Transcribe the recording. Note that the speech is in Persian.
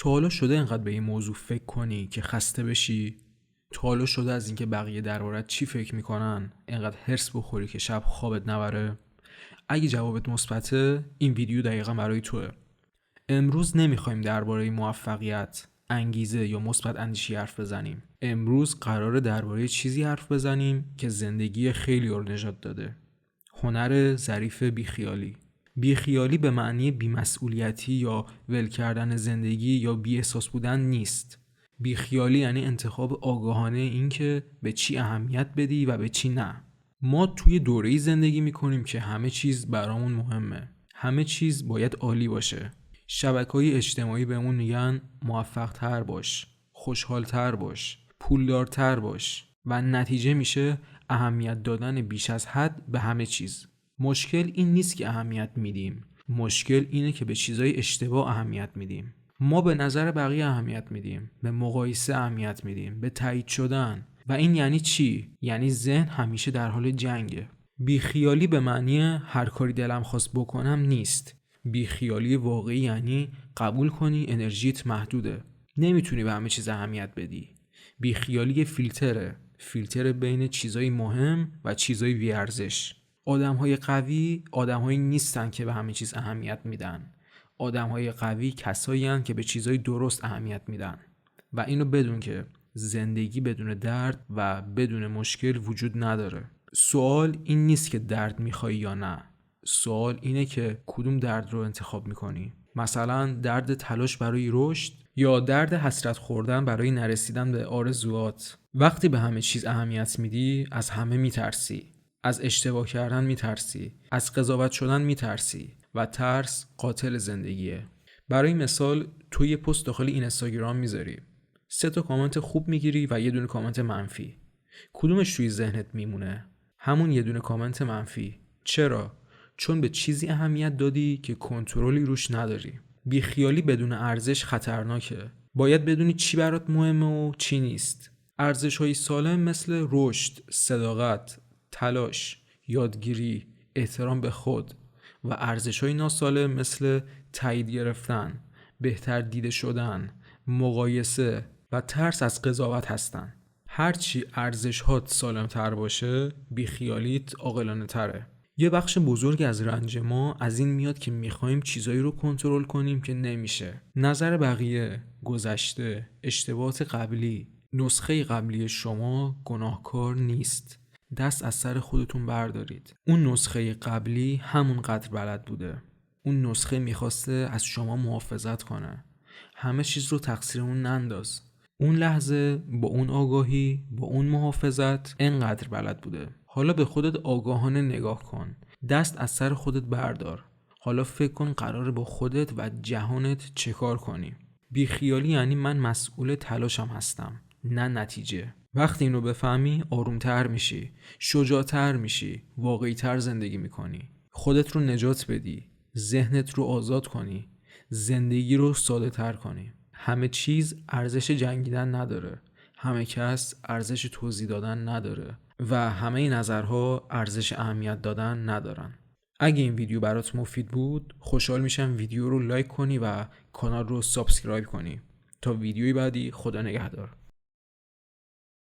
تا حالا شده اینقدر به این موضوع فکر کنی که خسته بشی؟ تا حالا شده از اینکه بقیه دربارت چی فکر میکنن اینقدر هرس بخوری که شب خوابت نبره؟ اگه جوابت مثبته، این ویدیو دقیقاً برای توه. امروز نمیخوایم درباره موفقیت، انگیزه یا مثبت اندیشی حرف بزنیم. امروز قراره درباره چیزی حرف بزنیم که زندگی خیلی رو نجات داده. هنر ظریف بیخیالی. بیخیالی به معنی بی‌مسئولیتی یا ول کردن زندگی یا بی احساس بودن نیست. بیخیالی یعنی انتخاب آگاهانه این که به چی اهمیت بدی و به چی نه. ما توی دوره‌ای زندگی میکنیم که همه چیز برامون مهمه. همه چیز باید عالی باشه. شبکه‌های اجتماعی بهمون میگن موفق تر باش، خوشحال تر باش، پولدارتر باش و نتیجه میشه اهمیت دادن بیش از حد به همه چیز. مشکل این نیست که اهمیت میدیم، مشکل اینه که به چیزای اشتباه اهمیت میدیم. ما به نظر بقیه اهمیت میدیم، به مقایسه اهمیت میدیم، به تایید شدن. و این یعنی چی؟ یعنی ذهن همیشه در حال جنگه. بیخیالی به معنی هر کاری دلم خواست بکنم نیست. بیخیالی واقعی یعنی قبول کنی انرژیت محدوده، نمیتونی به همه چیز اهمیت بدی. بیخیالی فیلتر بین چیزای مهم و چیزای بی‌ارزش. آدم‌های قوی آدم‌هایی نیستن که به همه چیز اهمیت میدن. آدم‌های قوی کسایی هستن که به چیزای درست اهمیت میدن. و اینو بدون که زندگی بدون درد و بدون مشکل وجود نداره. سوال این نیست که درد میخوای یا نه. سوال اینه که کدوم درد رو انتخاب میکنی. مثلا درد تلاش برای رشد یا درد حسرت خوردن برای نرسیدن به آرزوات. وقتی به همه چیز اهمیت میدی از همه میترسی. از اشتباه کردن میترسی. از قضاوت شدن میترسی. و ترس قاتل زندگیه. برای مثال تو یه پست داخل اینستاگرام میذاری، 3 کامنت خوب میگیری و 1 دونه کامنت منفی. کدومش توی ذهنت میمونه؟ همون 1 دونه کامنت منفی. چرا؟ چون به چیزی اهمیت دادی که کنترلی روش نداری. بیخیالی بدون ارزش خطرناکه. باید بدونی چی برات مهمه و چی نیست. ارزش‌های سالم مثل رشد، صداقت، تلاش، یادگیری، احترام به خود و ارزش‌های ناسالم مثل تایید گرفتن، بهتر دیده شدن، مقایسه و ترس از قضاوت هستن. هرچی ارزش‌هات سالم‌تر باشه، بیخیالیت عاقلانه تره. یه بخش بزرگ از رنج ما از این میاد که میخوایم چیزایی رو کنترل کنیم که نمیشه. نظر بقیه، گذشته، اشتباهات قبلی، نسخه قبلی شما گناهکار نیست. دست از سر خودتون بردارید. اون نسخه قبلی همون قدر بلد بوده. اون نسخه میخواسته از شما محافظت کنه. همه چیز رو تقصیر اون ننداز. اون لحظه با اون آگاهی، با اون محافظت انقدر بلد بوده. حالا به خودت آگاهانه نگاه کن. دست از سر خودت بردار. حالا فکر کن قراره با خودت و جهانت چه کار کنی. بیخیالی یعنی من مسئول تلاشم هستم، نه نتیجه. وقتی اینو بفهمی آرومتر میشی، شجاعتر میشی، واقعی‌تر زندگی میکنی. خودت رو نجات بدی، ذهنت رو آزاد کنی، زندگی رو ساده تر کنی. همه چیز ارزش جنگیدن نداره. همه کس ارزش توضیح دادن نداره و همه نظرها ارزش اهمیت دادن ندارن. اگه این ویدیو برات مفید بود، خوشحال میشم ویدیو رو لایک کنی و کانال رو سابسکرایب کنی. تا ویدیوی بعدی، خدا نگهدار.